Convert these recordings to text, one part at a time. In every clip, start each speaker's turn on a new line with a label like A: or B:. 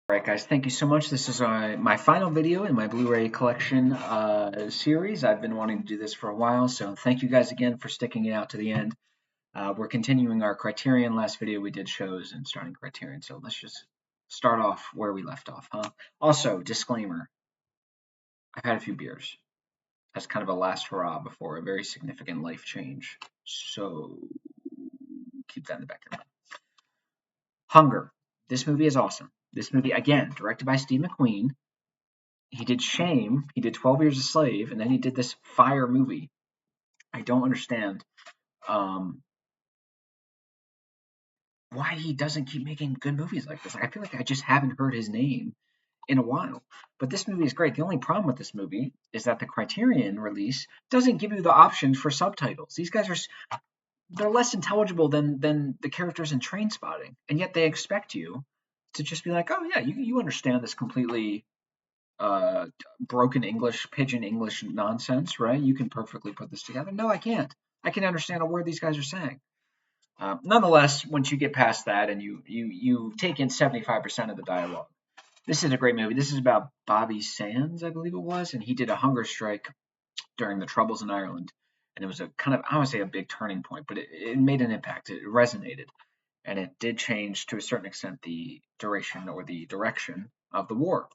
A: Alright guys, thank you so much. This is my final video in my Blu-ray collection series. I've been wanting to do this for a while, so thank you guys again for sticking it out to the end. We're continuing our Criterion. Last video we did shows and starting Criterion, so let's just start off where we left off, huh? Also, disclaimer, I've had a few beers. That's kind of a last hurrah before a very significant life change, so keep that in the back of your mind. Hunger. This movie is awesome. This movie, again, directed by Steve McQueen. He did Shame, he did 12 Years a Slave, and then he did this Fire movie. I don't understand why he doesn't keep making good movies like this. I feel like I just haven't heard his name in a while. But this movie is great. The only problem with this movie is that the Criterion release doesn't give you the option for subtitles. These guys they're less intelligible than the characters in Trainspotting, and yet they expect you to just be like, oh yeah, you understand this completely broken English, pidgin English nonsense, right? You can perfectly put this together. No, I can't. I can understand a word these guys are saying. Nonetheless, once you get past that and you take in 75% of the dialogue, this is a great movie. This is about Bobby Sands, I believe it was, and he did a hunger strike during the Troubles in Ireland, and it was a kind of, I don't want to say a big turning point, but it made an impact. It resonated, and it did change to a certain extent the duration or the direction of the war.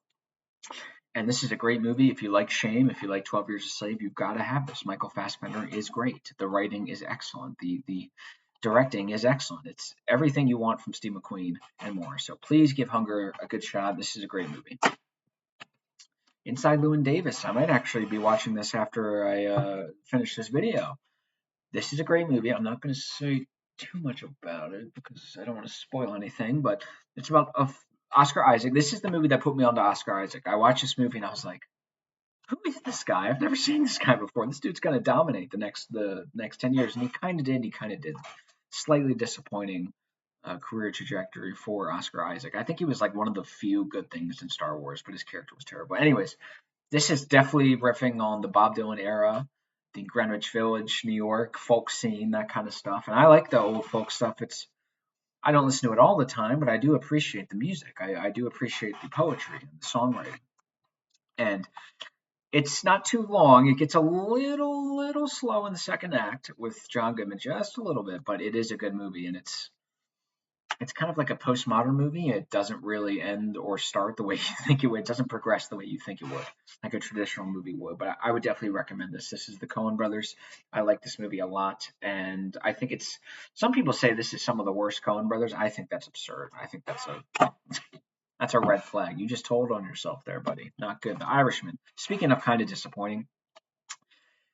A: And this is a great movie. If you like Shame, if you like 12 Years a Slave, you've got to have this. Michael Fassbender is great. The writing is excellent. The directing is excellent. It's everything you want from Steve McQueen and more. So please give Hunger a good shot. This is a great movie. Inside Llewyn Davis. I might actually be watching this after I finish this video. This is a great movie. I'm not going to say too much about it because I don't want to spoil anything, but it's about Oscar Isaac. This is the movie that put me onto Oscar Isaac. I watched this movie and I was like, who is this guy? I've never seen this guy before. This dude's going to dominate the next 10 years. And he kind of did. He kind of did. Slightly disappointing career trajectory for Oscar Isaac. I think he was like one of the few good things in Star Wars, but his character was terrible. Anyways, this is definitely riffing on the Bob Dylan era, the Greenwich Village, New York folk scene, that kind of stuff. And I like the old folk stuff. I don't listen to it all the time, but I do appreciate the music. I do appreciate the poetry and the songwriting. And it's not too long. It gets a little slow in the second act with John Goodman, just a little bit, but it is a good movie, and it's kind of like a postmodern movie. It doesn't really end or start the way you think it would. It doesn't progress the way you think it would, like a traditional movie would. But I would definitely recommend this. This is the Coen Brothers. I like this movie a lot, and I think it's. Some people say this is some of the worst Coen Brothers. I think that's absurd. I think that's a red flag. You just told on yourself there, buddy. Not good. The Irishman. Speaking of kind of disappointing.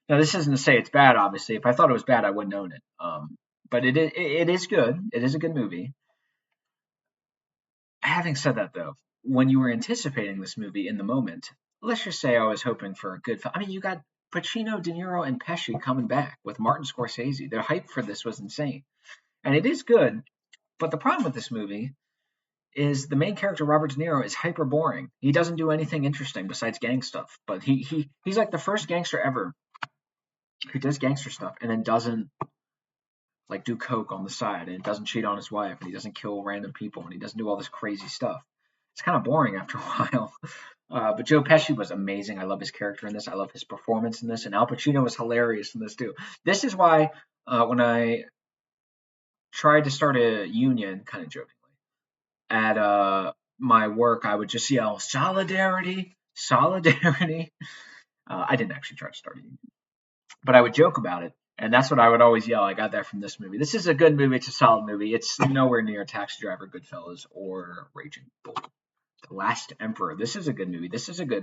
A: Now this isn't to say it's bad. Obviously, if I thought it was bad, I wouldn't own it. But it is good. It is a good movie. Having said that, though, when you were anticipating this movie in the moment, let's just say I was hoping for a good film. I mean, you got Pacino, De Niro, and Pesci coming back with Martin Scorsese. The hype for this was insane. And it is good, but the problem with this movie is the main character, Robert De Niro, is hyper boring. He doesn't do anything interesting besides gang stuff. But he's like the first gangster ever who does gangster stuff and then doesn't like do coke on the side and doesn't cheat on his wife and he doesn't kill random people and he doesn't do all this crazy stuff. It's kind of boring after a while. But Joe Pesci was amazing. I love his character in this. I love his performance in this. And Al Pacino was hilarious in this too. This is why when I tried to start a union, kind of jokingly, at my work, I would just yell, solidarity, solidarity. I didn't actually try to start a union, but I would joke about it. And that's what I would always yell. I got that from this movie. This is a good movie. It's a solid movie. It's nowhere near Taxi Driver, Goodfellas, or Raging Bull. The Last Emperor. This is a good movie.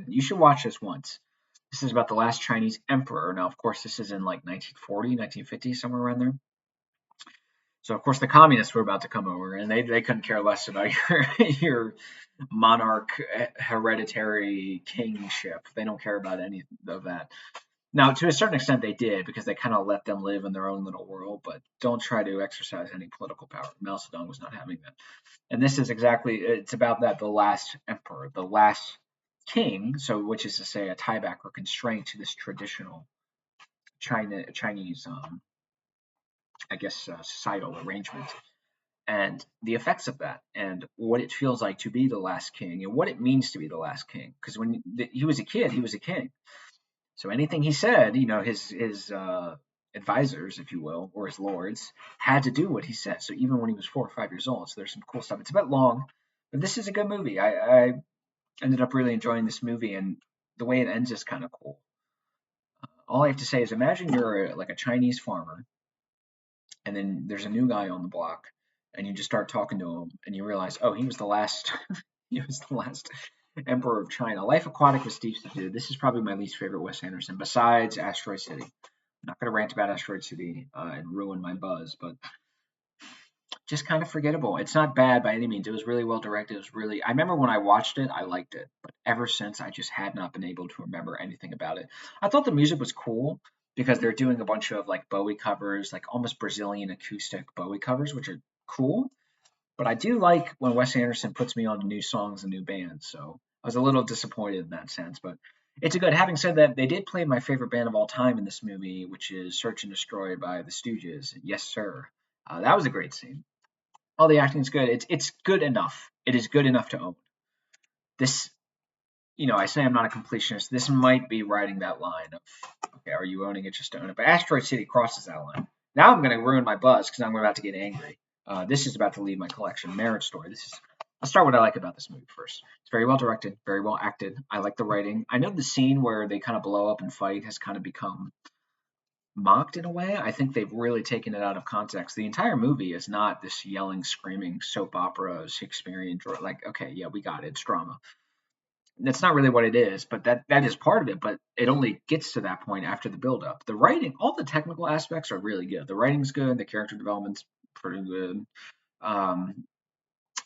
A: You should watch this once. This is about the last Chinese emperor. Now, of course, this is in like 1940, 1950, somewhere around there. So, of course, the communists were about to come over, and they couldn't care less about your monarch hereditary kingship. They don't care about any of that. Now, to a certain extent, they did because they kind of let them live in their own little world, but don't try to exercise any political power. Mao Zedong was not having that. And this is it's about that, the last emperor, the last king, so which is to say a tieback or constraint to this traditional Chinese, I guess, societal arrangement. and the effects of that, and what it feels like to be the last king, and what it means to be the last king. Because when he was a kid, he was a king. So anything he said, his advisors, if you will, or his lords, had to do what he said. So even when he was 4 or 5 years old, so there's some cool stuff. It's a bit long, but this is a good movie. I ended up really enjoying this movie, and the way it ends is kind of cool. All I have to say is, imagine you're like a Chinese farmer, and then there's a new guy on the block, and you just start talking to him, and you realize, oh, he was the last, he was the last emperor of China. Life Aquatic was Steve Zissou. This is probably my least favorite Wes Anderson, besides Asteroid City. I'm not going to rant about Asteroid City and ruin my buzz, but just kind of forgettable. It's not bad by any means. It was really well directed. It was really. I remember when I watched it, I liked it, but ever since, I just had not been able to remember anything about it. I thought the music was cool because they're doing a bunch of like Bowie covers, like almost Brazilian acoustic Bowie covers, which are cool. But I do like when Wes Anderson puts me on new songs and new bands. So I was a little disappointed in that sense, but it's a good. Having said that, they did play my favorite band of all time in this movie, which is Search and Destroy by the Stooges. Yes, sir. That was a great scene. All the acting's good. It's good enough. It is good enough to own. This, I say I'm not a completionist. This might be riding that line of, okay, are you owning it just to own it? But Asteroid City crosses that line. Now I'm going to ruin my buzz because I'm about to get angry. This is about to leave my collection. Marriage Story. I'll start what I like about this movie first. It's very well directed, very well acted. I like the writing. I know the scene where they kind of blow up and fight has kind of become mocked in a way. I think they've really taken it out of context. The entire movie is not this yelling, screaming soap opera, Shakespearean, like, okay, yeah, we got it, it's drama. That's not really what it is, but that is part of it. But it only gets to that point after the build up. The writing, all the technical aspects are really good. The writing's good. The character development's pretty good. Um,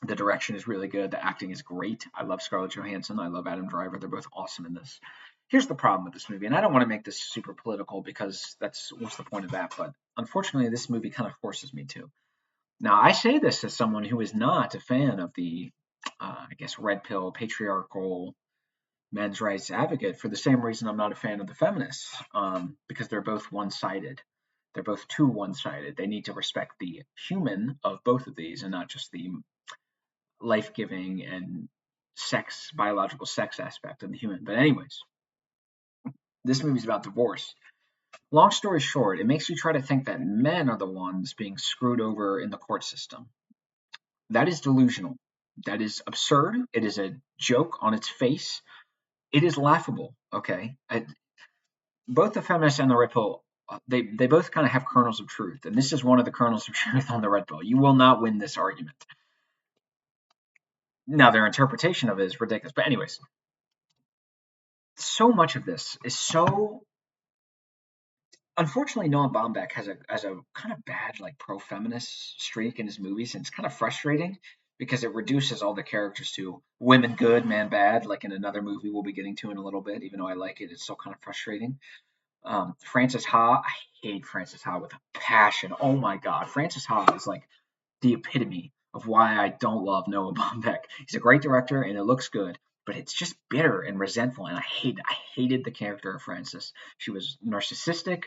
A: the direction is really good. The acting is great. I love Scarlett Johansson. I love Adam Driver. They're both awesome in this. Here's the problem with this movie, and I don't want to make this super political because that's what's the point of that. But unfortunately, this movie kind of forces me to. Now, I say this as someone who is not a fan of the, I guess, red pill, patriarchal, men's rights advocate for the same reason I'm not a fan of the feminists, because they're both one-sided. They're both too one-sided. They need to respect the human of both of these and not just the life-giving and biological sex aspect of the human. But anyways, this movie's about divorce. Long story short, it makes you try to think that men are the ones being screwed over in the court system. That is delusional. That is absurd. It is a joke on its face. It is laughable. Okay, both the feminists and the red pill, they both kind of have kernels of truth, and this is one of the kernels of truth on the red pill. You will not win this argument. Now, their interpretation of it is ridiculous, but anyways, so much of this is so. Unfortunately, Noah Baumbach has a kind of bad like pro-feminist streak in his movies, and it's kind of frustrating because it reduces all the characters to women good, man bad. Like in another movie we'll be getting to in a little bit, even though I like it, it's still kind of frustrating. Frances Ha, I hate Frances Ha with a passion. Oh my god, Frances Ha is like the epitome of why I don't love Noah Baumbach. He's a great director and it looks good, but it's just bitter and resentful, and I hated the character of Frances. She was narcissistic,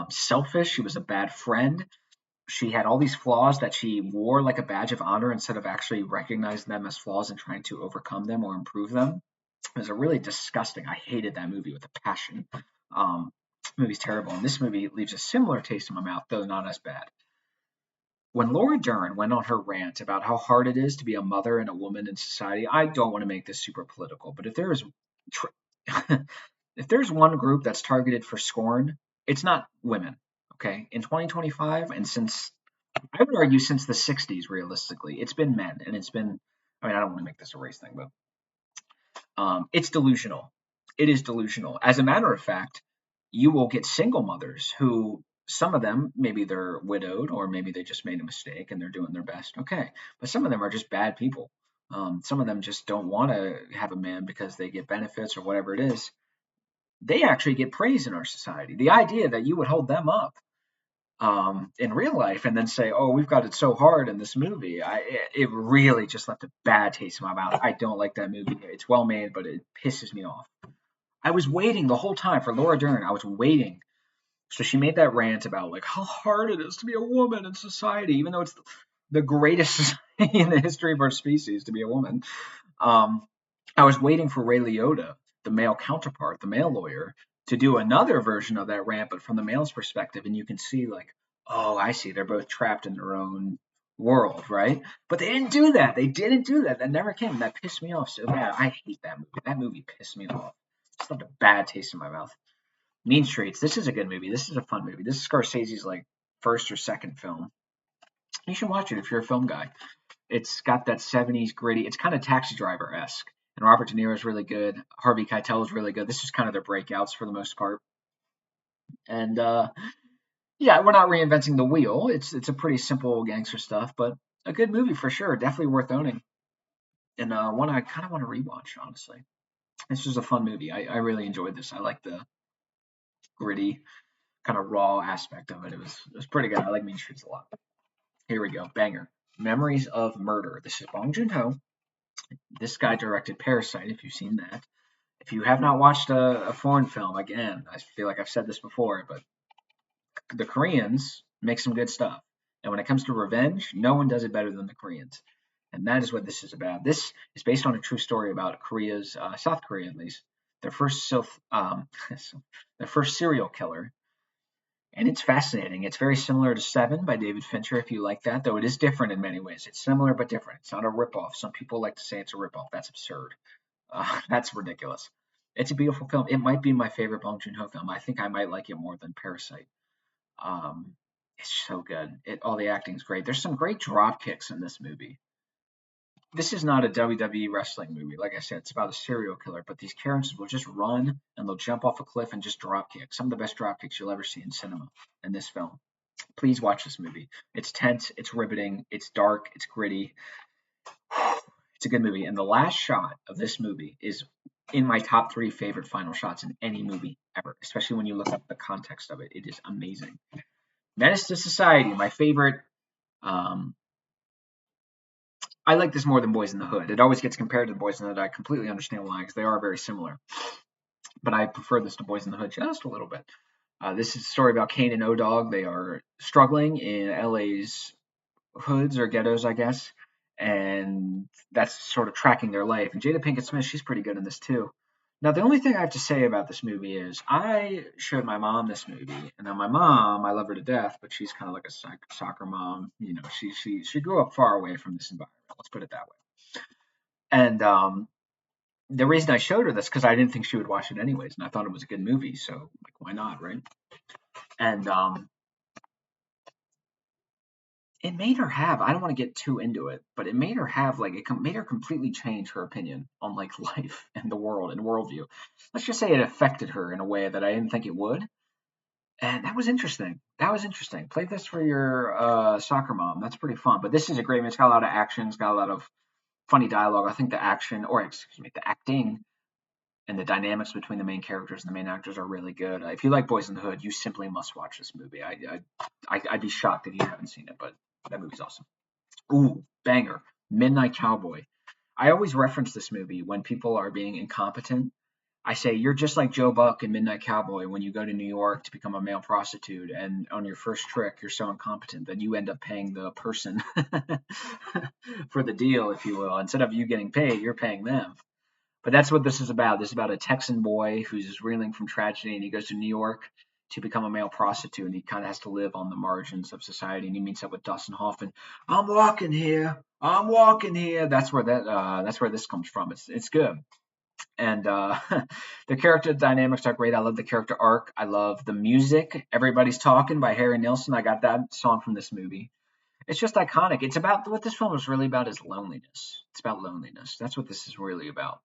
A: selfish. She was a bad friend. She had all these flaws that she wore like a badge of honor instead of actually recognizing them as flaws and trying to overcome them or improve them. It was a really disgusting. I hated that movie with a passion. Movie's terrible, and this movie leaves a similar taste in my mouth, though not as bad. When Laura Dern went on her rant about how hard it is to be a mother and a woman in society, I don't want to make this super political, but if there is if there's one group that's targeted for scorn, it's not women. Okay, in 2025, and since I would argue since the 60s, realistically, it's been men, and it's been. I mean, I don't want to make this a race thing, but it's delusional. It is delusional. As a matter of fact, you will get single mothers who some of them maybe they're widowed or maybe they just made a mistake and they're doing their best. Okay, but some of them are just bad people. Some of them just don't want to have a man because they get benefits or whatever it is. They actually get praise in our society. The idea that you would hold them up in real life and then say, "Oh, we've got it so hard in this movie," it really just left a bad taste in my mouth. I don't like that movie. It's well made, but it pisses me off. I was waiting the whole time for Laura Dern. I was waiting. So she made that rant about like how hard it is to be a woman in society, even though it's the greatest society in the history of our species to be a woman. Um, I was waiting for Ray Liotta, the male counterpart, the male lawyer, to do another version of that rant, but from the male's perspective, and you can see like, oh, I see, they're both trapped in their own world, right? But they didn't do that. They didn't do that. That never came. That pissed me off so bad. I hate that movie. That movie pissed me off. Just left a bad taste in my mouth. Mean Streets. This is a good movie. This is a fun movie. This is Scorsese's like first or second film. You should watch it if you're a film guy. It's got that 70s gritty. It's kind of Taxi Driver esque. And Robert De Niro is really good. Harvey Keitel is really good. This is kind of their breakouts for the most part. And yeah, we're not reinventing the wheel. It's a pretty simple gangster stuff, but a good movie for sure. Definitely worth owning. And one I kind of want to rewatch, honestly. This was a fun movie. I really enjoyed this. I like the gritty, kind of raw aspect of it. It was pretty good. I like Mean Streets a lot. Here we go. Banger. Memories of Murder. This is Bong Joon-ho. This guy directed Parasite, if you've seen that. If you have not watched a foreign film, again, I feel like I've said this before, but the Koreans make some good stuff. And when it comes to revenge, no one does it better than the Koreans. And that is what this is about. This is based on a true story about Korea's, South Korea at least, their first their first serial killer. And it's fascinating. It's very similar to Seven by David Fincher, if you like that, though it is different in many ways. It's similar but different. It's not a ripoff. Some people like to say it's a ripoff. That's absurd. That's ridiculous. It's a beautiful film. It might be my favorite Bong Joon-ho film. I think I might like it more than Parasite. Um, it's so good. All the acting's great. There's some great drop kicks in this movie. This is not a WWE wrestling movie. Like I said, it's about a serial killer, but these characters will just run and they'll jump off a cliff and just drop kick. Some of the best drop kicks you'll ever see in cinema in this film. Please watch this movie. It's tense, it's riveting, it's dark, it's gritty. It's a good movie. And the last shot of this movie is in my top three favorite final shots in any movie ever, especially when you look up the context of it. It is amazing. Menace to Society, my favorite. Um, I like this more than Boys in the Hood. It always gets compared to Boys in the Hood. I completely understand why, because they are very similar. But I prefer this to Boys in the Hood just a little bit. This is a story about Kane and O-Dog. They are struggling in LA's hoods or ghettos, I guess, and that's sort of tracking their life. And Jada Pinkett Smith, she's pretty good in this too. Now, the only thing I have to say about this movie is I showed my mom this movie, and now my mom, I love her to death, but she's kind of like a soccer mom. You know, she grew up far away from this environment. Let's put it that way. And the reason I showed her this because I didn't think she would watch it anyways, and I thought it was a good movie, so like, why not, right? And it made her have, I don't want to get too into it, but it made her have like made her completely change her opinion on like life and the world and worldview. Let's just say it affected her in a way that I didn't think it would. And that was interesting. That was interesting. Play this for your soccer mom. That's pretty fun. But this is a great movie. It's got a lot of action. It's got a lot of funny dialogue. I think the action, or excuse me, the acting and the dynamics between the main characters and the main actors are really good. If you like Boys in the Hood, you simply must watch this movie. I'd be shocked if you haven't seen it, but that movie's awesome. Ooh, banger. Midnight Cowboy. I always reference this movie when people are being incompetent. I say, you're just like Joe Buck in Midnight Cowboy when you go to New York to become a male prostitute, and on your first trick, you're so incompetent that you end up paying the person for the deal, if you will. Instead of you getting paid, you're paying them. But that's what this is about. This is about a Texan boy who's reeling from tragedy, and he goes to New York to become a male prostitute, and he kind of has to live on the margins of society. And he meets up with Dustin Hoffman. I'm walking here. I'm walking here. That's where this comes from. It's good. And the character dynamics are great. I love the character arc. I love the music. Everybody's Talking by Harry Nilsson. I got that song from this movie. It's just iconic. It's about what this film is really about is loneliness. It's about loneliness. That's what this is really about.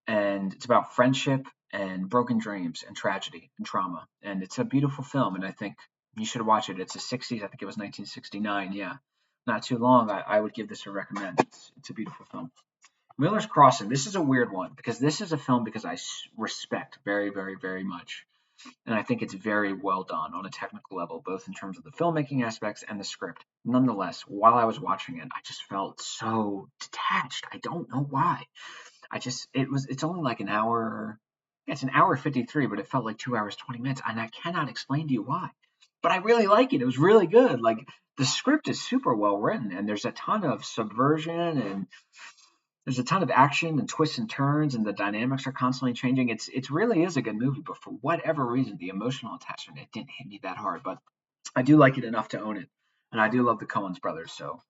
A: And it's about friendship and broken dreams and tragedy and trauma. And it's a beautiful film, and I think you should watch it. It's the 60s. I think it was 1969. Yeah, not too long. I would give this a recommend. It's a beautiful film. Miller's Crossing. This is a weird one because this is a film because I respect very, very, very much. And I think it's very well done on a technical level, both in terms of the filmmaking aspects and the script. Nonetheless, while I was watching it, I just felt so detached. I don't know why. It's only like an hour. Yeah, it's an hour 53, but it felt like 2 hours 20 minutes, and I cannot explain to you why. But I really like it. It was really good. Like the script is super well written, and there's a ton of subversion, and there's a ton of action and twists and turns, and the dynamics are constantly changing. It really is a good movie, but for whatever reason, the emotional attachment, it didn't hit me that hard. But I do like it enough to own it, and I do love the Coens brothers. So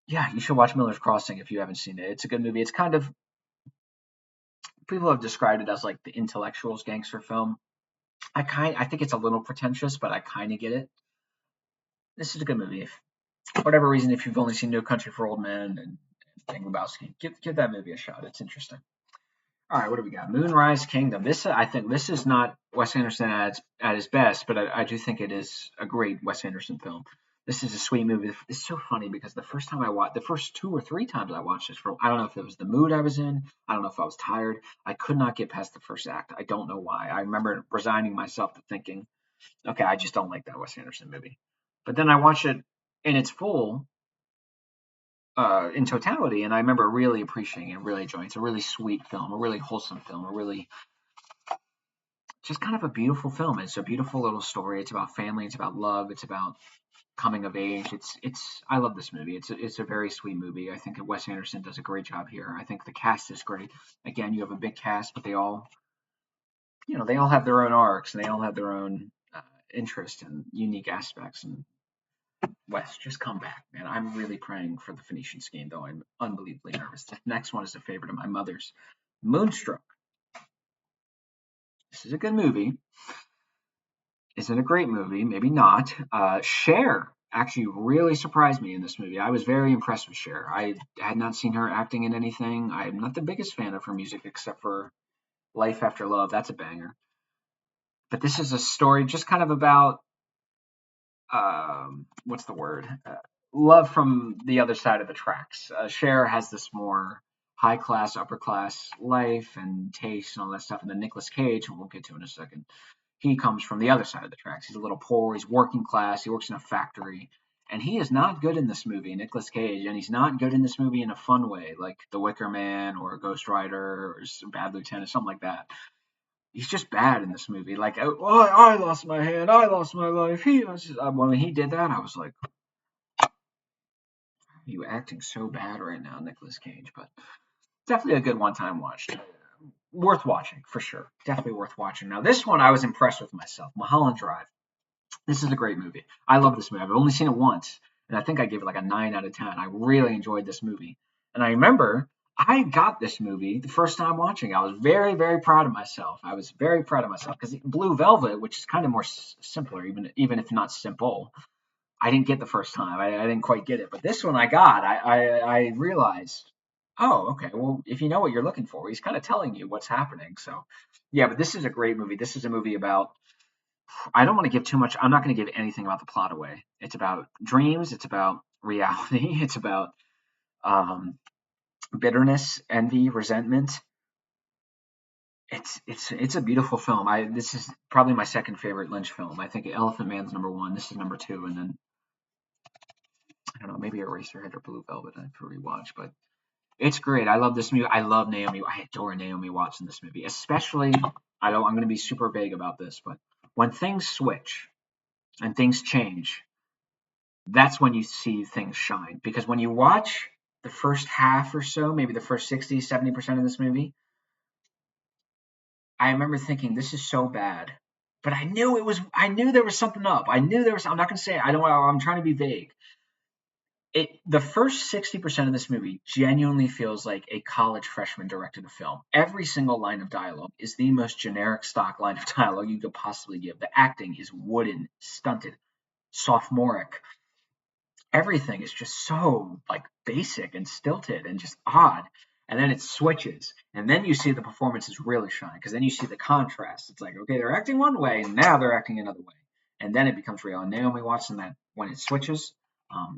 A: yeah, you should watch Miller's Crossing if you haven't seen it. It's a good movie. It's kind of, people have described it as like the intellectuals gangster film. I think it's a little pretentious, but I kind of get it. This is a good movie. If for whatever reason, if you've only seen No Country for Old Men and Bang Lebowski, give that movie a shot. It's interesting. All right, what do we got? Moonrise Kingdom. This, I think this is not Wes Anderson at his best, but I do think it is a great Wes Anderson film. This is a sweet movie. It's so funny because the first time I watched, the first 2 or 3 times I watched this, I don't know if it was the mood I was in. I don't know if I was tired. I could not get past the first act. I don't know why. I remember resigning myself to thinking, okay, I just don't like that Wes Anderson movie. But then I watched it in its full, in totality, and I remember really appreciating it, really enjoying it. It's a really sweet film, a really wholesome film, a really just kind of a beautiful film. It's a beautiful little story. It's about family. It's about love. It's about coming of age. It's. I love this movie. It's a very sweet movie. I think Wes Anderson does a great job here. I think the cast is great. Again, you have a big cast, but they all, they all have their own arcs and they all have their own interest and unique aspects. And Wes, just come back, man. I'm really praying for the Phoenician Scheme, though. I'm unbelievably nervous. The next one is a favorite of my mother's, Moonstruck. This is a good movie. Isn't a great movie, maybe not. Cher actually really surprised me in this movie. I was very impressed with Cher. I had not seen her acting in anything. I'm not the biggest fan of her music except for Life After Love. That's a banger. But this is a story just kind of about, what's the word? Love from the other side of the tracks. Cher has this more high class, upper class life and taste and all that stuff. And then Nicolas Cage, who we'll get to in a second, he comes from the other side of the tracks. He's a little poor. He's working class. He works in a factory. And he is not good in this movie, Nicolas Cage, and he's not good in this movie in a fun way, like The Wicker Man or Ghost Rider or Bad Lieutenant, something like that. He's just bad in this movie. Like, oh, I lost my hand, I lost my life. When he did that, I was like, you acting so bad right now, Nicolas Cage. But definitely a good one-time watch. Worth watching for sure. Definitely worth watching. Now, this one I was impressed with myself. Mulholland Drive. This is a great movie. I love this movie. I've only seen it once, and I think I gave it like a 9 out of 10. I really enjoyed this movie, and I remember I got this movie the first time watching. I was very, very proud of myself. I was very proud of myself because Blue Velvet, which is kind of more simpler, even if not simple, I didn't get the first time. I didn't quite get it, but this one I got. I realized, oh, okay. Well, if you know what you're looking for, he's kind of telling you what's happening. So, yeah. But this is a great movie. This is a movie about. I don't want to give too much. I'm not going to give anything about the plot away. It's about dreams. It's about reality. It's about um, bitterness, envy, resentment. It's a beautiful film. This is probably my second favorite Lynch film. I think Elephant Man's number one. This is number two, and then I don't know, maybe Eraserhead or Blue Velvet I have to rewatch, but it's great. I love this movie. I love Naomi. I adore Naomi Watts in this movie, especially. I'm going to be super vague about this, but when things switch and things change, that's when you see things shine. Because when you watch the first half or so, maybe the first 60, 70% of this movie, I remember thinking, this is so bad. But I knew there was something up. I'm not going to say, I'm trying to be vague. The first 60% of this movie genuinely feels like a college freshman directed a film. Every single line of dialogue is the most generic stock line of dialogue you could possibly give. The acting is wooden, stunted, sophomoric. Everything is just so like basic and stilted and just odd. And then it switches, and then you see the performances really shine because then you see the contrast. It's like, okay, they're acting one way, and now they're acting another way, and then it becomes real. And Naomi Watson, that when it switches,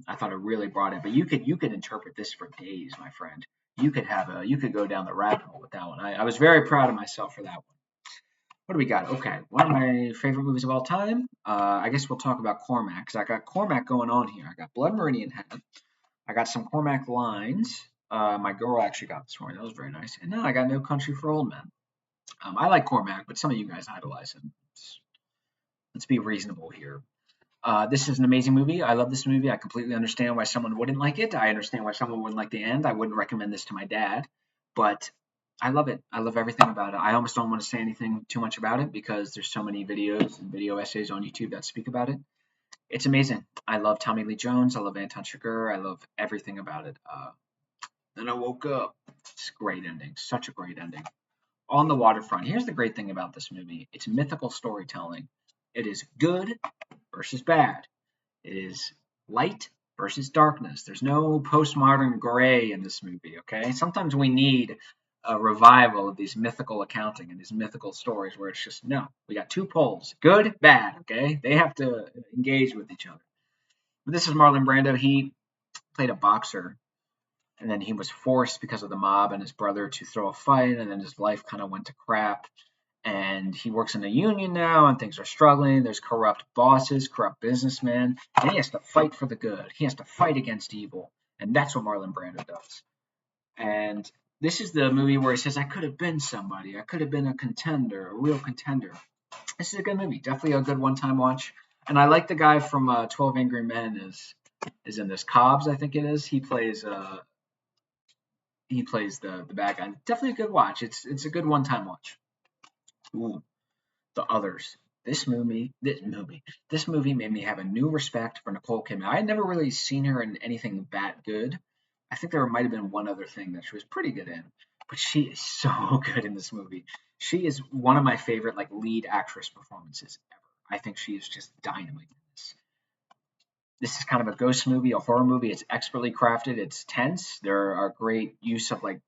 A: I thought it really brought it. But you could interpret this for days, my friend. You could go down the rabbit hole with that one. I was very proud of myself for that one. What do we got? Okay, one of my favorite movies of all time. I guess we'll talk about Cormac because I got Cormac going on here. I got Blood Meridian Head. I got some Cormac lines. My girl actually got this morning. That was very nice. And now I got No Country for Old Men. I like Cormac, but some of you guys idolize him. Let's be reasonable here. This is an amazing movie. I love this movie. I completely understand why someone wouldn't like it. I understand why someone wouldn't like the end. I wouldn't recommend this to my dad, but I love it. I love everything about it. I almost don't want to say anything too much about it because there's so many videos and video essays on YouTube that speak about it. It's amazing. I love Tommy Lee Jones. I love Anton Chigurh. I love everything about it. Then I woke up. It's a great ending. Such a great ending. On the waterfront. Here's the great thing about this movie. It's mythical storytelling. It is good versus bad. It is light versus darkness. There's no postmodern gray in this movie, okay? Sometimes we need a revival of these mythical accounting and these mythical stories where it's just no, we got two poles, good, bad, okay? They have to engage with each other. But this is Marlon Brando. He played a boxer, and then he was forced because of the mob and his brother to throw a fight, and then his life kind of went to crap. And he works in a union now, and things are struggling. There's corrupt bosses, corrupt businessmen, and he has to fight for the good. He has to fight against evil, and that's what Marlon Brando does. And this is the movie where he says, "I could have been somebody. I could have been a contender, a real contender." This is a good movie, definitely a good one-time watch. And I like the guy from 12 Angry Men is in this. Cobbs, I think it is. He plays the bad guy. Definitely a good watch. It's a good one-time watch. Ooh. The Others. This movie made me have a new respect for Nicole Kidman. I had never really seen her in anything that good. I think there might have been one other thing that she was pretty good in, but she is so good in this movie. She is one of my favorite like lead actress performances ever. I think she is just dynamite in this. This is kind of a ghost movie, a horror movie. It's expertly crafted. It's tense. There are great use of like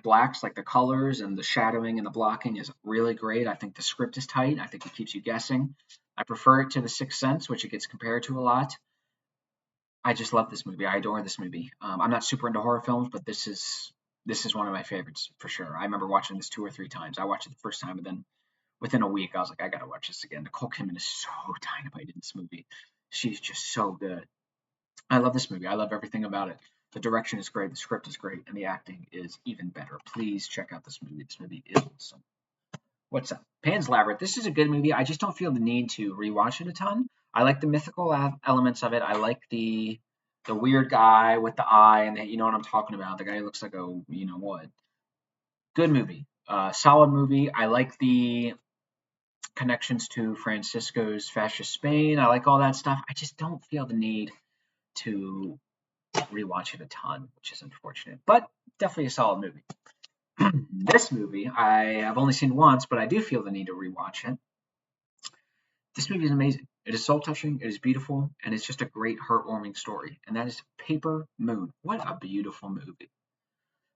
A: blacks, like the colors and the shadowing and the blocking is really great. I think the script is tight. I think it keeps you guessing. I prefer it to The Sixth Sense, which it gets compared to a lot. I just love this movie. I adore this movie. I'm not super into horror films, but this is one of my favorites for sure. I remember watching this two or three times. I watched it the first time, and then within a week, I was like, I gotta watch this again. Nicole Kidman is so dynamite in this movie. She's just so good. I love this movie. I love everything about it. The direction is great, the script is great, and the acting is even better. Please check out this movie. This movie is awesome. What's up? Pan's Labyrinth. This is a good movie. I just don't feel the need to rewatch it a ton. I like the mythical elements of it. I like the weird guy with the eye, and you know what I'm talking about. The guy who looks like a you know what. Good movie. Solid movie. I like the connections to Francisco's fascist Spain. I like all that stuff. I just don't feel the need to rewatch it a ton, which is unfortunate, but definitely a solid movie. This movie I have only seen once, but I do feel the need to rewatch it. This movie is amazing. It is soul touching, it is beautiful, and it's just a great heartwarming story. And that is Paper Moon. What a beautiful movie.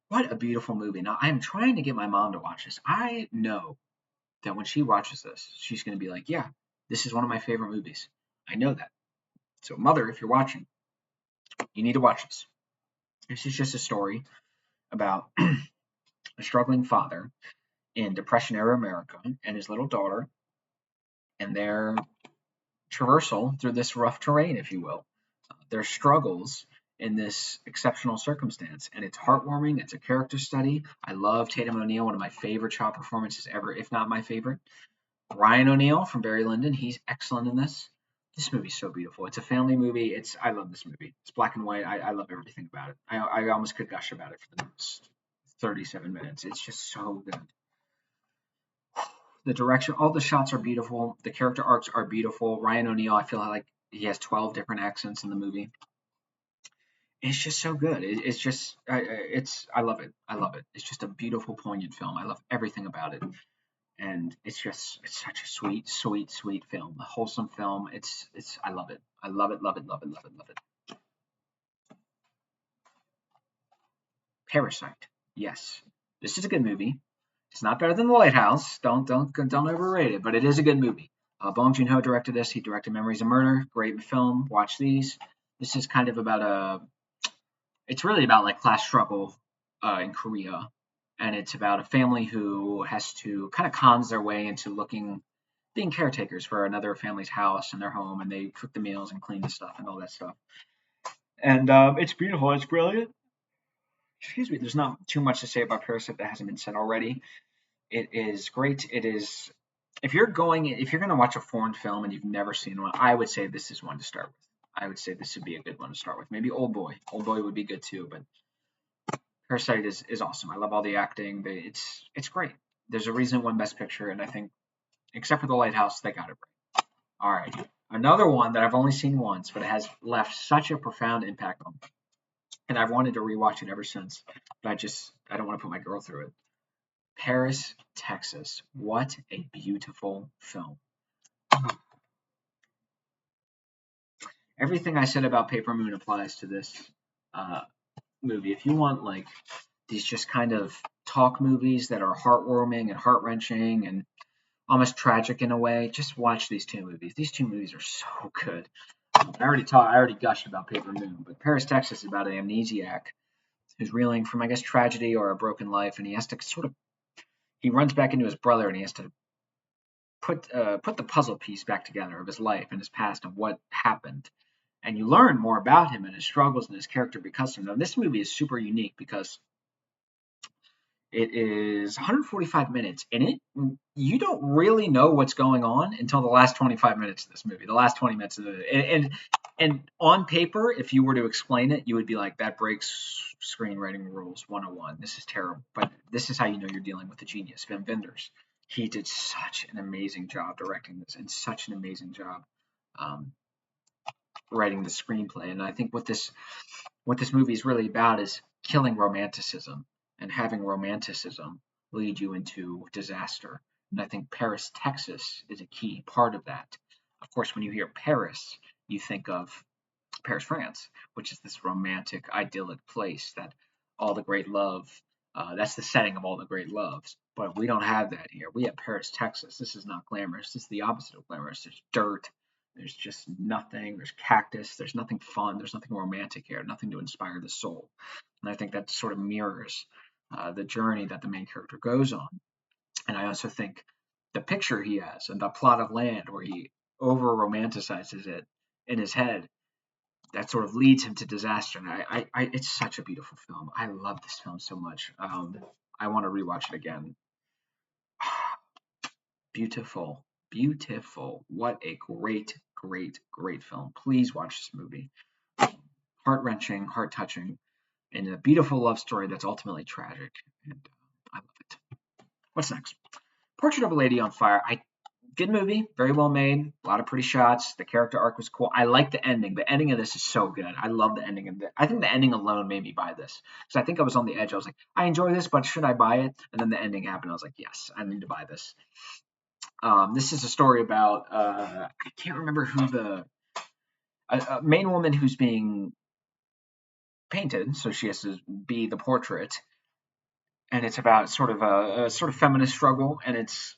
A: What a beautiful movie. Now, I'm trying to get my mom to watch this. I know that when she watches this, she's going to be like, yeah, this is one of my favorite movies. I know that. So, mother, if you're watching, you need to watch this. This is just a story about a struggling father in Depression era America and his little daughter and their traversal through this rough terrain, if you will, their struggles in this exceptional circumstance. And it's heartwarming. It's a character study. I love Tatum O'Neal, one of my favorite child performances ever, if not my favorite. Ryan O'Neal from Barry Lyndon, he's excellent in this. This movie's so beautiful. It's a family movie. I love this movie. It's black and white. I love everything about it. I almost could gush about it for the next 37 minutes. It's just so good. The direction, all the shots are beautiful. The character arcs are beautiful. Ryan O'Neal, I feel like he has 12 different accents in the movie. It's just so good. It's just, I love it. I love it. It's just a beautiful, poignant film. I love everything about it. And it's such a sweet, sweet, sweet film. A wholesome film. I love it. I love it, love it, love it, love it, love it. Parasite. Yes. This is a good movie. It's not better than The Lighthouse. Don't overrate it, but it is a good movie. Bong Joon-ho directed this. He directed Memories of Murder. Great film. Watch these. This is kind of about it's really about like class struggle in Korea, and it's about a family who has to kind of cons their way into being caretakers for another family's house and their home, and they cook the meals and clean the stuff and all that stuff. And it's beautiful. It's brilliant. Excuse me. There's not too much to say about Parasite that hasn't been said already. It is great. It is if you're going to watch a foreign film and you've never seen one, I would say this is one to start with. I would say this would be a good one to start with. Maybe Old Boy. Old Boy would be good too, but Parasite is awesome. I love all the acting. It's great. There's a reason it won Best Picture, and I think except for The Lighthouse, they got it right. All right, another one that I've only seen once, but it has left such a profound impact on me, and I've wanted to rewatch it ever since. But I don't want to put my girl through it. Paris, Texas. What a beautiful film. Everything I said about Paper Moon applies to this uh, movie. If you want like these just kind of talk movies that are heartwarming and heart wrenching and almost tragic in a way, just watch these two movies. These two movies are so good. I already gushed about Paper Moon, but Paris, Texas is about an amnesiac who's reeling from, I guess, tragedy or a broken life, and he has to he runs back into his brother, and he has to put the puzzle piece back together of his life and his past and what happened. And you learn more about him and his struggles and his character because of him. Now, this movie is super unique because it is 145 minutes in it. You don't really know what's going on until the last 25 minutes of this movie, the last 20 minutes of it. And on paper, if you were to explain it, you would be like, that breaks screenwriting rules 101. This is terrible. But this is how you know you're dealing with a genius, Wim Wenders. He did such an amazing job directing this and such an amazing job um, writing the screenplay. And I think what this movie is really about is killing romanticism and having romanticism lead you into disaster. And I think Paris, Texas is a key part of that. Of course, when you hear Paris, you think of Paris, France, which is this romantic, idyllic place that all the great love, that's the setting of all the great loves. But we don't have that here. We have Paris, Texas. This is not glamorous. This is the opposite of glamorous. There's dirt. There's just nothing. There's cactus. There's nothing fun. There's nothing romantic here. Nothing to inspire the soul. And I think that sort of mirrors the journey that the main character goes on. And I also think the picture he has and the plot of land where he over romanticizes it in his head that sort of leads him to disaster. And it's such a beautiful film. I love this film so much. I want to rewatch it again. Beautiful, beautiful. What a great, great, great film. Please watch this movie. Heart wrenching, heart touching, and a beautiful love story that's ultimately tragic. And I love it. What's next? Portrait of a Lady on Fire. Good movie, very well made, a lot of pretty shots. The character arc was cool. I like the ending. The ending of this is so good. I love the ending of it. I think the ending alone made me buy this because I think I was on the edge. I was like, I enjoy this, but should I buy it? And then the ending happened. I was like, yes, I need to buy this. This is a story about I can't remember who the main woman who's being painted, so she has to be the portrait, and it's about sort of a sort of feminist struggle, and it's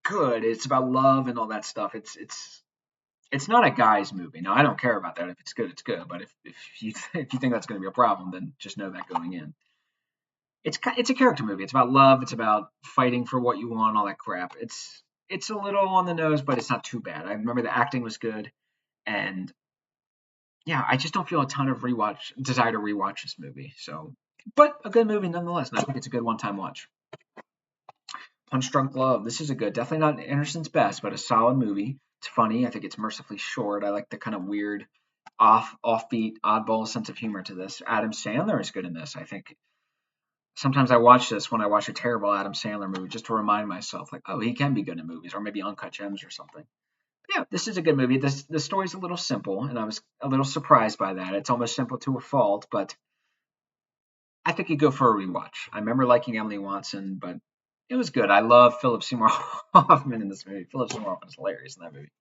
A: good. It's about love and all that stuff. It's not a guy's movie. Now, I don't care about that. If it's good, it's good. But if you if you think that's going to be a problem, then just know that going in. It's a character movie. It's about love. It's about fighting for what you want, all that crap. It's a little on the nose, but it's not too bad. I remember the acting was good, and yeah, I just don't feel a ton of rewatch desire to rewatch this movie. So, but a good movie nonetheless, and I think it's a good one-time watch. Punch Drunk Love. This is a good, definitely not Anderson's best, but a solid movie. It's funny. I think it's mercifully short. I like the kind of weird, offbeat, oddball sense of humor to this. Adam Sandler is good in this. I think sometimes I watch this when I watch a terrible Adam Sandler movie just to remind myself, like, oh, he can be good in movies, or maybe Uncut Gems or something. But yeah, this is a good movie. The story's a little simple, and I was a little surprised by that. It's almost simple to a fault, but I think you go for a rewatch. I remember liking Emily Watson, but it was good. I love Philip Seymour Hoffman in this movie. Philip Seymour Hoffman is hilarious in that movie.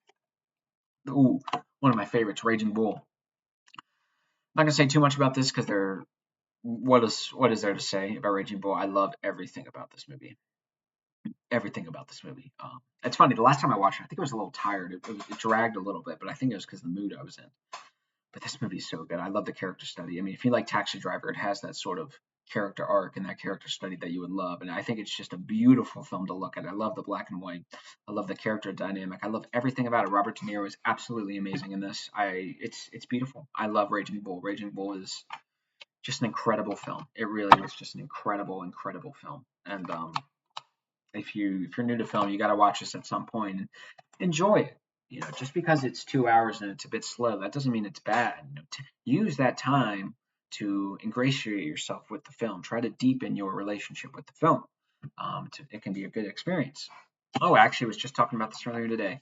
A: Ooh, one of my favorites, Raging Bull. I'm not gonna say too much about this because they're what is there to say about Raging Bull? I love everything about this movie. Everything about this movie. It's funny. The last time I watched it, I think I was a little tired. It dragged a little bit, but I think it was because of the mood I was in. But this movie is so good. I love the character study. I mean, if you like Taxi Driver, it has that sort of character arc and that character study that you would love. And I think it's just a beautiful film to look at. I love the black and white. I love the character dynamic. I love everything about it. Robert De Niro is absolutely amazing in this. It's beautiful. I love Raging Bull. Raging Bull is just an incredible film. It really is just an incredible, incredible film. And If you're new to film, you got to watch this at some point and enjoy it. Just because it's 2 hours and it's a bit slow, that doesn't mean it's bad. Use that time to ingratiate yourself with the film. Try to deepen your relationship with the film. It can be a good experience. Oh, I actually was just talking about this earlier today.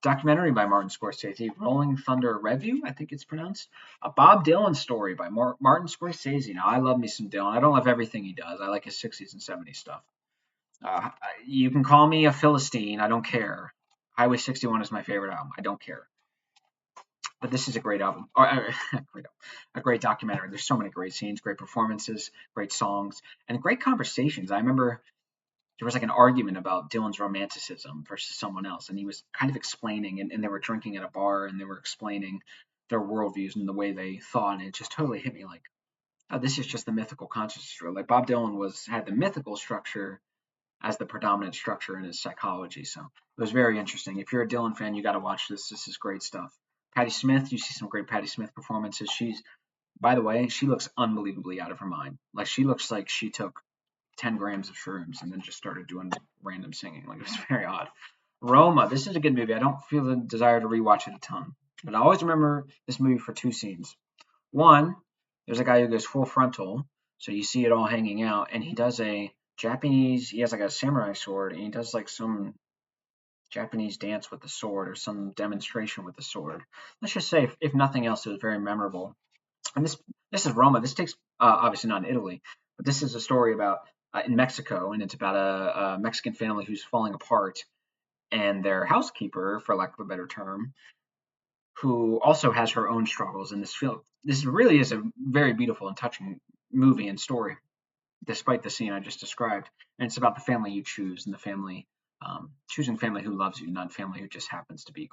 A: Documentary by Martin Scorsese, Rolling Thunder Revue, I think it's pronounced. A Bob Dylan story by Martin Scorsese. Now, I love me some Dylan. I don't love everything he does. I like his 60s and 70s stuff. You can call me a Philistine. I don't care. Highway 61 is my favorite album. I don't care. But this is a great album. A great documentary. There's so many great scenes, great performances, great songs, and great conversations. I remember there was like an argument about Dylan's romanticism versus someone else, and he was kind of explaining, and they were drinking at a bar, and they were explaining their worldviews and the way they thought, and it just totally hit me like, oh, this is just the mythical consciousness. Like Bob Dylan had the mythical structure as the predominant structure in his psychology. So it was very interesting. If you're a Dylan fan, you got to watch this. This is great stuff. Patti Smith, you see some great Patti Smith performances. By the way, she looks unbelievably out of her mind. Like she looks like she took 10 grams of shrooms and then just started doing random singing. Like it was very odd. Roma, this is a good movie. I don't feel the desire to rewatch it a ton, but I always remember this movie for two scenes. One, there's a guy who goes full frontal, so you see it all hanging out, and he has like a samurai sword, and he does like some Japanese dance with the sword or some demonstration with the sword. Let's just say, if nothing else, it was very memorable. And this is Roma. This takes obviously not in Italy, but this is a story about in Mexico, and it's about a Mexican family who's falling apart, and their housekeeper, for lack of a better term, who also has her own struggles in this film. This really is a very beautiful and touching movie and story, despite the scene I just described. And it's about the family you choose and the family choosing family who loves you, not family who just happens to be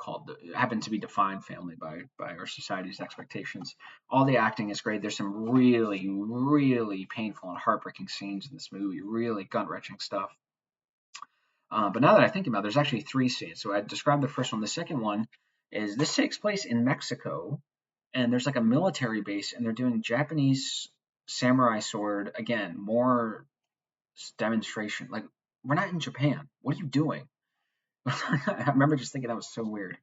A: defined family by our society's expectations. All the acting is great. There's some really, really painful and heartbreaking scenes in this movie. Really gut wrenching stuff. But now that I think about it, there's actually three scenes. So I described the first one. The second one is this takes place in Mexico, and there's like a military base, and they're doing Japanese samurai sword again, more demonstration. Like we're not in Japan. What are you doing? I remember just thinking that was so weird.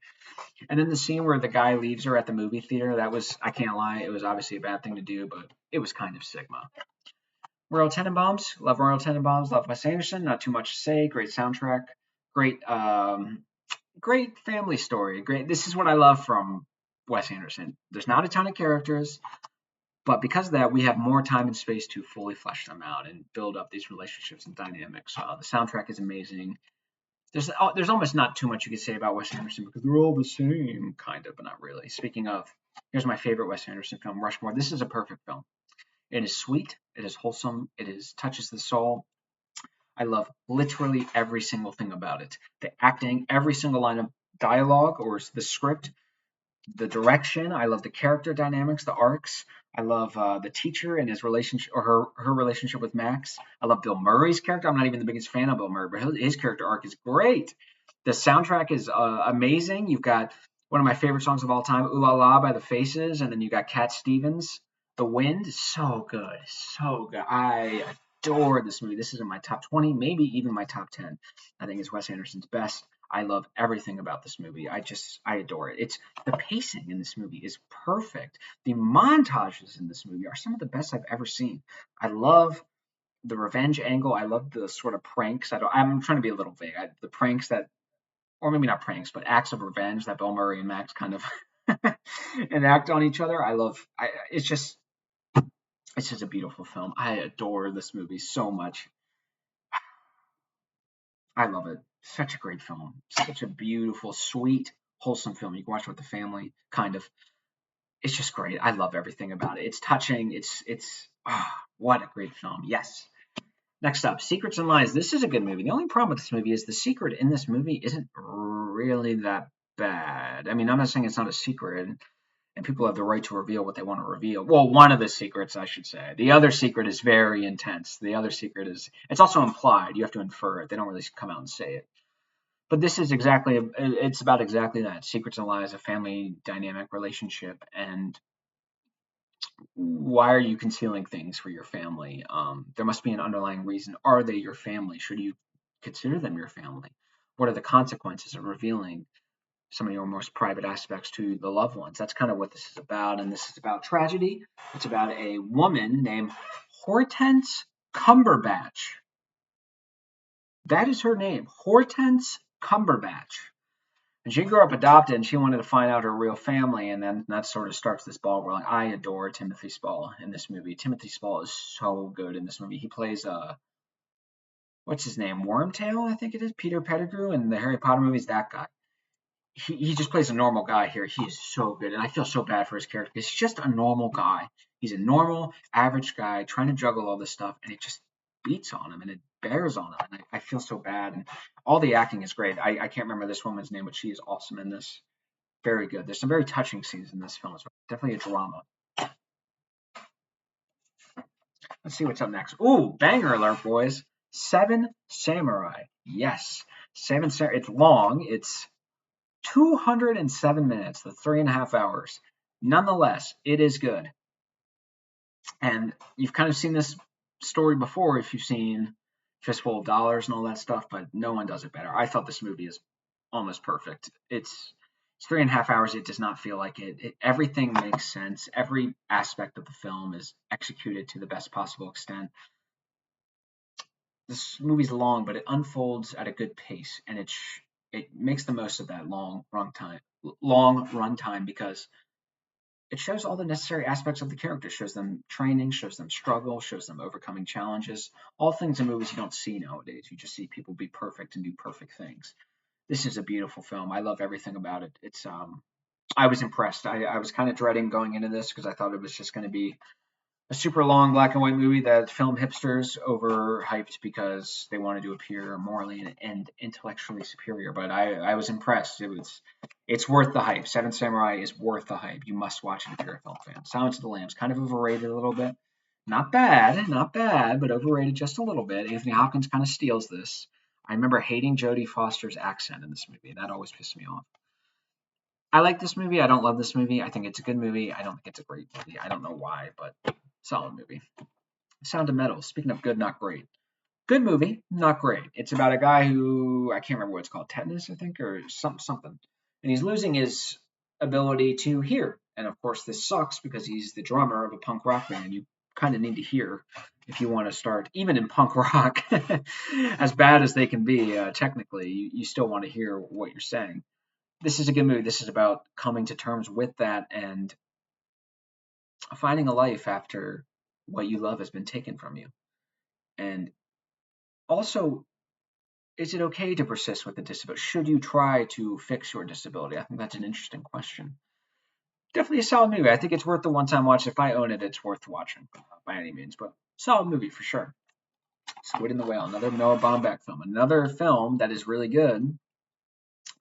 A: And then the scene where the guy leaves her at the movie theater, that was, I can't lie, it was obviously a bad thing to do, but it was kind of Sigma. Royal Tenenbaums, love Royal Tenenbaums, love Wes Anderson, not too much to say, great soundtrack, great great family story. Great. This is what I love from Wes Anderson. There's not a ton of characters, but because of that, we have more time and space to fully flesh them out and build up these relationships and dynamics. The soundtrack is amazing. There's almost not too much you could say about Wes Anderson because they're all the same, kind of, but not really. Speaking of, here's my favorite Wes Anderson film, Rushmore. This is a perfect film. It is sweet. It is wholesome. It is touches the soul. I love literally every single thing about it. The acting, every single line of dialogue or the script, the direction. I love the character dynamics, the arcs. I love the teacher and his relationship or her relationship with Max. I love Bill Murray's character. I'm not even the biggest fan of Bill Murray, but his character arc is great. The soundtrack is amazing. You've got one of my favorite songs of all time, "Ooh La La" by the Faces, and then you got Cat Stevens. The Wind is so good, so good. I adore this movie. This is in my top 20, maybe even my top 10. I think it's Wes Anderson's best. I love everything about this movie. I adore it. It's the pacing in this movie is perfect. The montages in this movie are some of the best I've ever seen. I love the revenge angle. I love the sort of pranks. I'm trying to be a little vague. The pranks that, or maybe not pranks, but acts of revenge that Bill Murray and Max kind of enact on each other. It's just a beautiful film. I adore this movie so much. I love it. Such a great film. Such a beautiful, sweet, wholesome film. You can watch it with the family, kind of. It's just great. I love everything about it. It's touching. What a great film. Yes. Next up, Secrets and Lies. This is a good movie. The only problem with this movie is the secret in this movie isn't really that bad. I mean, I'm not saying it's not a secret, and people have the right to reveal what they want to reveal. Well, one of the secrets, I should say. The other secret is very intense. The other secret it's also implied. You have to infer it. They don't really come out and say it. But it's about exactly that. Secrets and Lies, a family dynamic relationship, and why are you concealing things for your family? There must be an underlying reason. Are they your family? Should you consider them your family? What are the consequences of revealing some of your most private aspects to the loved ones? That's kind of what this is about. And this is about tragedy. It's about a woman named Hortense Cumberbatch. That is her name, Hortense Cumberbatch. And she grew up adopted, and she wanted to find out her real family, and then that sort of starts this ball rolling. I adore Timothy Spall in this movie. Timothy Spall is so good in this movie. He plays what's his name, Wormtail, I think it is, Peter Pettigrew in the Harry Potter movies. That guy. He just plays a normal guy here. He is so good, and I feel so bad for his character. He's just a normal guy. He's a normal, average guy trying to juggle all this stuff, and it just beats on him, and it bears on him. And I feel so bad. And all the acting is great. I can't remember this woman's name, but she is awesome in this. Very good. There's some very touching scenes in this film as well. Definitely a drama. Let's see what's up next. Ooh, banger alert, boys. Seven Samurai. Yes. Seven Samurai. It's long. It's 207 minutes, the 3.5 hours. Nonetheless, it is good. And you've kind of seen this story before if you've seen Fistful of Dollars and all that stuff, but no one does it better. I thought this movie is almost perfect. It's 3.5 hours. It does not feel like it. Everything makes sense. Every aspect of the film is executed to the best possible extent. This movie's long, but it unfolds at a good pace, and it makes the most of that long run time because it shows all the necessary aspects of the character. Shows them training, shows them struggle, shows them overcoming challenges. All things in movies you don't see nowadays. You just see people be perfect and do perfect things. This is a beautiful film. I love everything about it. It's I was impressed. I was kind of dreading going into this because I thought it was just going to be a super long black and white movie that film hipsters overhyped because they wanted to appear morally and intellectually superior. But I was impressed. It's worth the hype. Seven Samurai is worth the hype. You must watch it if you're a film fan. Silence of the Lambs, kind of overrated a little bit. Not bad, but overrated just a little bit. Anthony Hopkins kind of steals this. I remember hating Jodie Foster's accent in this movie. That always pissed me off. I like this movie. I don't love this movie. I think it's a good movie. I don't think it's a great movie. I don't know why, but solid movie. Sound of Metal. Speaking of good, not great. Good movie, not great. It's about a guy who I can't remember what it's called, tetanus, I think, or something, and he's losing his ability to hear. And of course, this sucks because he's the drummer of a punk rock band. You kind of need to hear if you want to start, even in punk rock, as bad as they can be. Technically, you still want to hear what you're saying. This is a good movie. This is about coming to terms with that and finding a life after what you love has been taken from you. And also, is it okay to persist with a disability? Should you try to fix your disability? I think that's an interesting question. Definitely a solid movie. I think it's worth the one-time watch. If I own it, it's worth watching by any means. But solid movie for sure. Squid and the Whale, another Noah Baumbach film. Another film that is really good,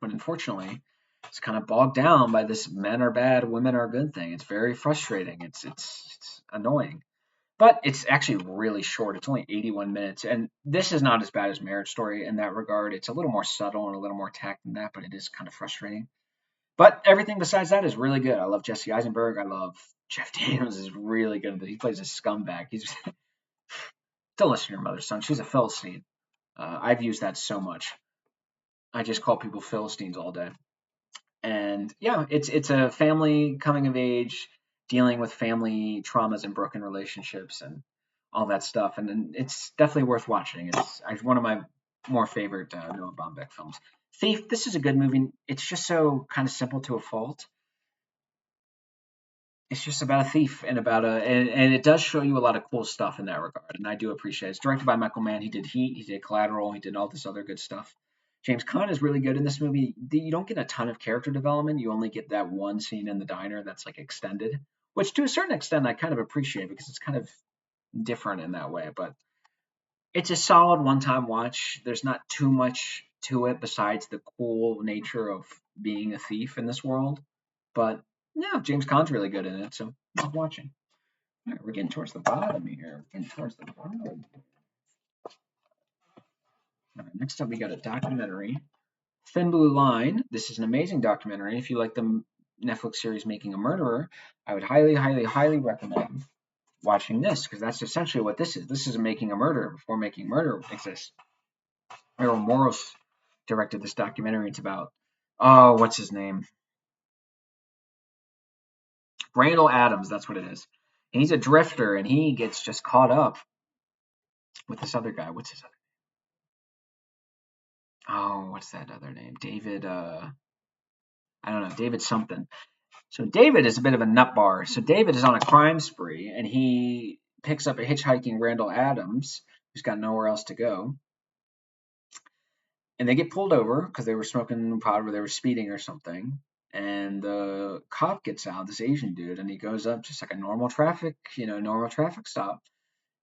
A: but unfortunately, it's kind of bogged down by this men are bad, women are good thing. It's very frustrating. It's annoying. But it's actually really short. It's only 81 minutes. And this is not as bad as Marriage Story in that regard. It's a little more subtle and a little more tact than that, but it is kind of frustrating. But everything besides that is really good. I love Jesse Eisenberg. I love Jeff Daniels is really good. He plays a scumbag. He's don't listen to your mother's son. She's a Philistine. I've used that so much. I just call people Philistines all day. And yeah, it's a family coming of age, dealing with family traumas and broken relationships and all that stuff. And it's definitely worth watching. It's one of my more favorite Noah Baumbach films. Thief, this is a good movie. It's just so kind of simple to a fault. It's just about a thief and and it does show you a lot of cool stuff in that regard. And I do appreciate it. It's directed by Michael Mann. He did Heat, he did Collateral, he did all this other good stuff. James Caan is really good in this movie. You don't get a ton of character development. You only get that one scene in the diner that's like extended, which to a certain extent I kind of appreciate because it's kind of different in that way. But it's a solid one-time watch. There's not too much to it besides the cool nature of being a thief in this world. But yeah, James Caan's really good in it, so I'm watching. All right, we're getting towards the bottom here. We're getting towards the bottom. All right, next up, we got a documentary. Thin Blue Line. This is an amazing documentary. If you like the Netflix series Making a Murderer, I would highly, highly, highly recommend watching this because that's essentially what this is. This is Making a Murderer before Making Murder exists. Errol Morris directed this documentary. It's about, oh, what's his name? Randall Adams, that's what it is. He's a drifter, and he gets just caught up with this other guy. What's his other? Oh, what's that other name? David. I don't know. David something. So David is a bit of a nutbar. So David is on a crime spree, and he picks up a hitchhiking Randall Adams, who's got nowhere else to go. And they get pulled over because they were smoking pot or they were speeding or something. And the cop gets out, this Asian dude, and he goes up just like a normal traffic stop.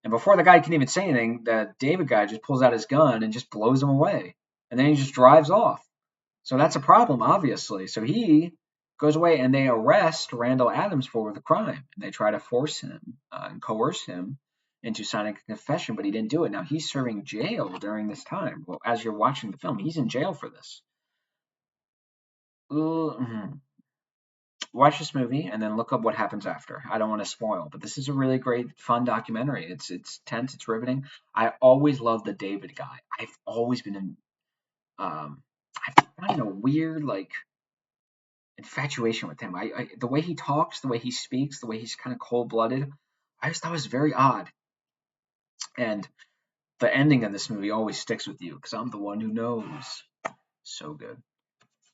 A: And before the guy can even say anything, the David guy just pulls out his gun and just blows him away. And then he just drives off. So that's a problem, obviously. So he goes away and they arrest Randall Adams for the crime. And they try to force him and coerce him into signing a confession, but he didn't do it. Now he's serving jail during this time. Well, as you're watching the film, he's in jail for this. Watch this movie and then look up what happens after. I don't want to spoil, but this is a really great, fun documentary. It's tense, it's riveting. I always loved the David guy. I've always been in, I've been in a weird like infatuation with him. The way he talks, the way he speaks, the way he's kind of cold blooded. I just thought it was very odd. And the ending of this movie always sticks with you because I'm the one who knows. So good.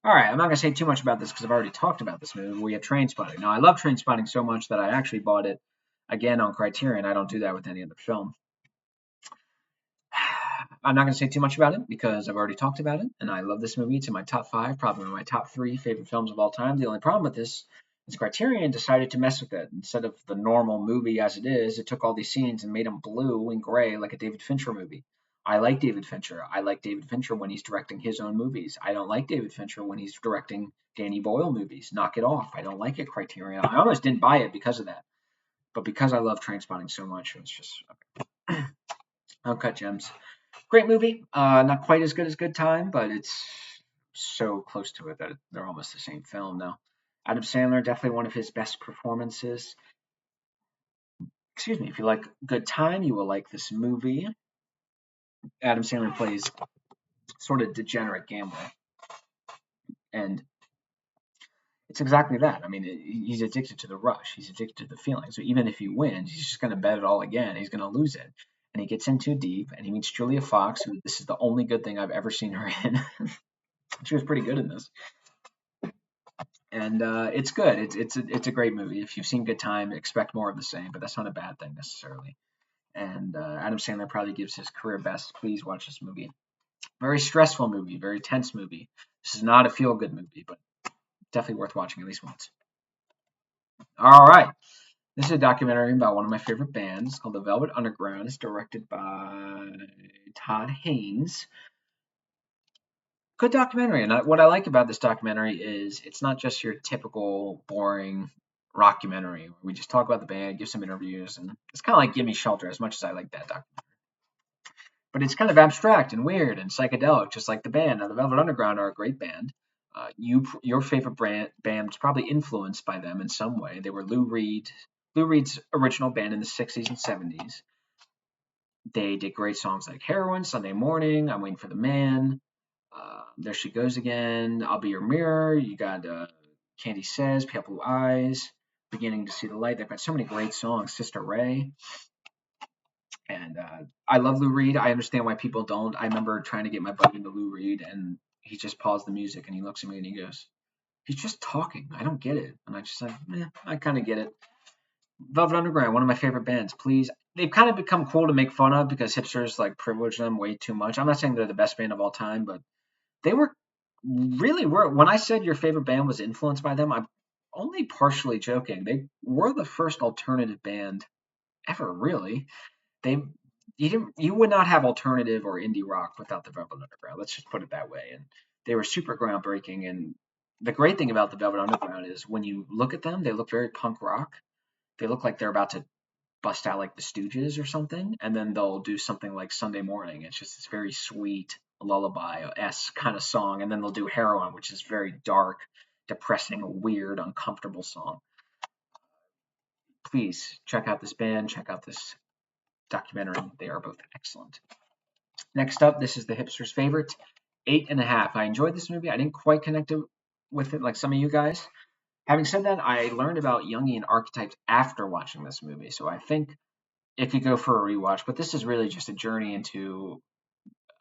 A: All right, I'm not going to say too much about this because I've already talked about this movie. We have Trainspotting. Now, I love Trainspotting so much that I actually bought it again on Criterion. I don't do that with any other film. I'm not going to say too much about it because I've already talked about it, and I love this movie. It's in my top 5, probably my top 3 favorite films of all time. The only problem with this is Criterion decided to mess with it. Instead of the normal movie as it is, it took all these scenes and made them blue and gray like a David Fincher movie. I like David Fincher. I like David Fincher when he's directing his own movies. I don't like David Fincher when he's directing Danny Boyle movies. Knock it off. I don't like it, Criterion. I almost didn't buy it because of that. But because I love Trainspotting so much, it's just okay. Uncut Gems. Great movie. Not quite as good as Good Time, but it's so close to it that they're almost the same film now. Adam Sandler, definitely one of his best performances. Excuse me. If you like Good Time, you will like this movie. Adam Sandler plays sort of degenerate gambler, and it's exactly that. I mean, he's addicted to the rush. He's addicted to the feeling. So even if he wins, he's just going to bet it all again. He's going to lose it. And he gets in too deep, and he meets Julia Fox, who this is the only good thing I've ever seen her in. She was pretty good in this. And it's good. It's a great movie. If you've seen Good Time, expect more of the same, but that's not a bad thing necessarily. And Adam Sandler probably gives his career best. Please watch this movie. Very stressful movie, very tense movie. This is not a feel good movie, but definitely worth watching at least once. All right. This is a documentary about one of my favorite bands called The Velvet Underground. It's directed by Todd Haynes. Good documentary. And what I like about this documentary is it's not just your typical boring rockumentary where we just talk about the band, give some interviews, and it's kind of like Gimme Shelter as much as I like that documentary. But it's kind of abstract and weird and psychedelic, just like the band. Now, the Velvet Underground are a great band. Your favorite band's probably influenced by them in some way. They were Lou Reed's original band in the 60s and 70s. They did great songs like Heroin, Sunday Morning, I'm Waiting for the Man, There She Goes Again, I'll Be Your Mirror. You got Candy Says, Pale Blue Eyes, Beginning to See the Light. They've got so many great songs. Sister Ray. And I love Lou Reed. I understand why people don't. I remember trying to get my buddy into Lou Reed, and he just paused the music and he looks at me and he goes, "He's just talking. I don't get it." And I just like, I kind of get it. Velvet Underground, one of my favorite bands. Please, they've kind of become cool to make fun of because hipsters like privilege them way too much. I'm not saying they're the best band of all time, but they were. When I said your favorite band was influenced by them, I'm only partially joking. They were the first alternative band ever, really. They you would not have alternative or indie rock without the Velvet Underground. Let's just put it that way. And they were super groundbreaking. And the great thing about the Velvet Underground is when you look at them, they look very punk rock. They look like they're about to bust out like the Stooges or something, and then they'll do something like Sunday Morning. It's just this very sweet lullaby-esque kind of song, and then they'll do Heroin, which is very dark, depressing, weird, uncomfortable song. Please check out this band, check out this documentary. They are both excellent. Next up, this is the hipster's favorite, 8.5. I enjoyed this movie. I didn't quite connect with it like some of you guys. Having said that, I learned about Jungian archetypes after watching this movie, so I think it could go for a rewatch. But this is really just a journey into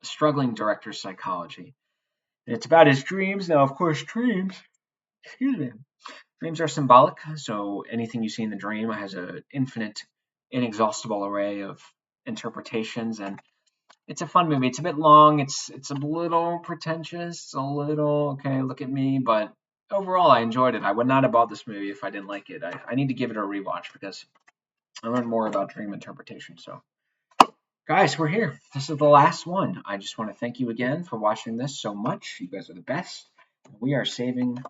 A: struggling director's psychology. And it's about his dreams. Now, of course, excuse me, dreams are symbolic. So anything you see in the dream has an infinite, inexhaustible array of interpretations, and it's a fun movie. It's a bit long. It's a little pretentious. It's a little okay. Look at me, but overall, I enjoyed it. I would not have bought this movie if I didn't like it. I need to give it a rewatch because I learned more about dream interpretation. So, guys, we're here. This is the last one. I just want to thank you again for watching this so much. You guys are the best. We are saving.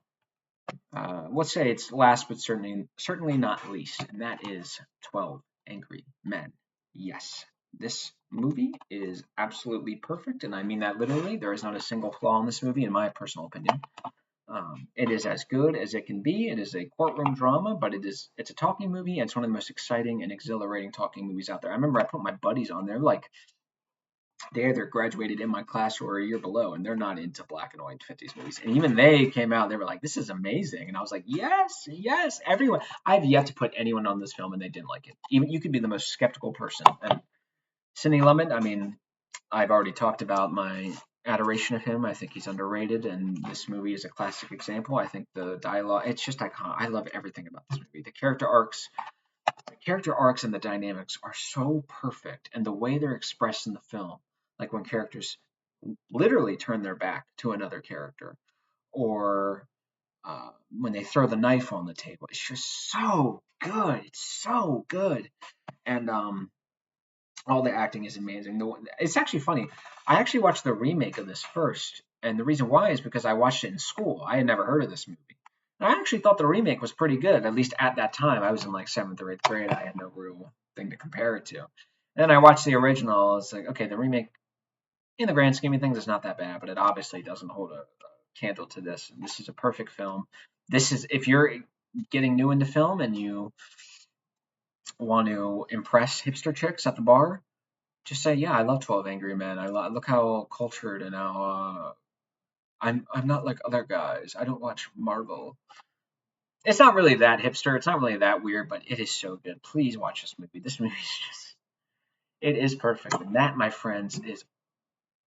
A: Let's say it's last, but certainly not least, and that is 12 Angry Men. Yes, this movie is absolutely perfect, and I mean that literally. There is not a single flaw in this movie, in my personal opinion. It is as good as it can be. It is a courtroom drama, but it's a talking movie, and it's one of the most exciting and exhilarating talking movies out there. I remember I put my buddies on there, like they either graduated in my class or a year below, and they're not into black and white 50s movies. And even they came out, they were like, "This is amazing," and I was like, "Yes, yes, everyone." I've yet to put anyone on this film and they didn't like it. Even you could be the most skeptical person. And Sidney Lumet, I mean, I've already talked about my adoration of him. I think he's underrated, and this movie is a classic example. I think the dialogue, it's just iconic. I love everything about this movie. The character arcs and the dynamics are so perfect, and the way they're expressed in the film, like when characters literally turn their back to another character, or when they throw the knife on the table, it's just so good. It's so good, and all the acting is amazing. It's actually funny. I actually watched the remake of this first, and the reason why is because I watched it in school. I had never heard of this movie. And I actually thought the remake was pretty good, at least at that time. I was in like seventh or eighth grade. I had no real thing to compare it to. And then I watched the original. It's like, okay, the remake, in the grand scheme of things, is not that bad, but it obviously doesn't hold a candle to this. This is a perfect film. This is, if you're getting new into film and you want to impress hipster chicks at the bar, just say, yeah, I love 12 Angry Men. Look how cultured and how I'm not like other guys. I don't watch Marvel. It's not really that hipster. It's not really that weird, but it is so good. Please watch this movie. This movie is just, it is perfect. And that, my friends, is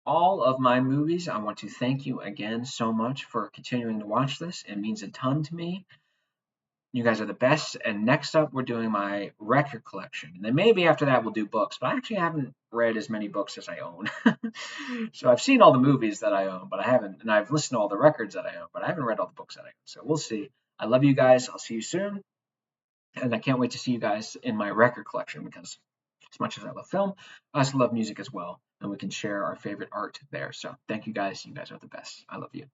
A: all of my movies. I want to thank you again so much for continuing to watch this. It means a ton to me. You guys are the best. And next up, we're doing my record collection. And then maybe after that, we'll do books. But I actually haven't read as many books as I own. So I've seen all the movies that I own, but I haven't. And I've listened to all the records that I own, but I haven't read all the books that I own. So we'll see. I love you guys. I'll see you soon. And I can't wait to see you guys in my record collection because as much as I love film, I also love music as well. And we can share our favorite art there. So thank you guys. You guys are the best. I love you.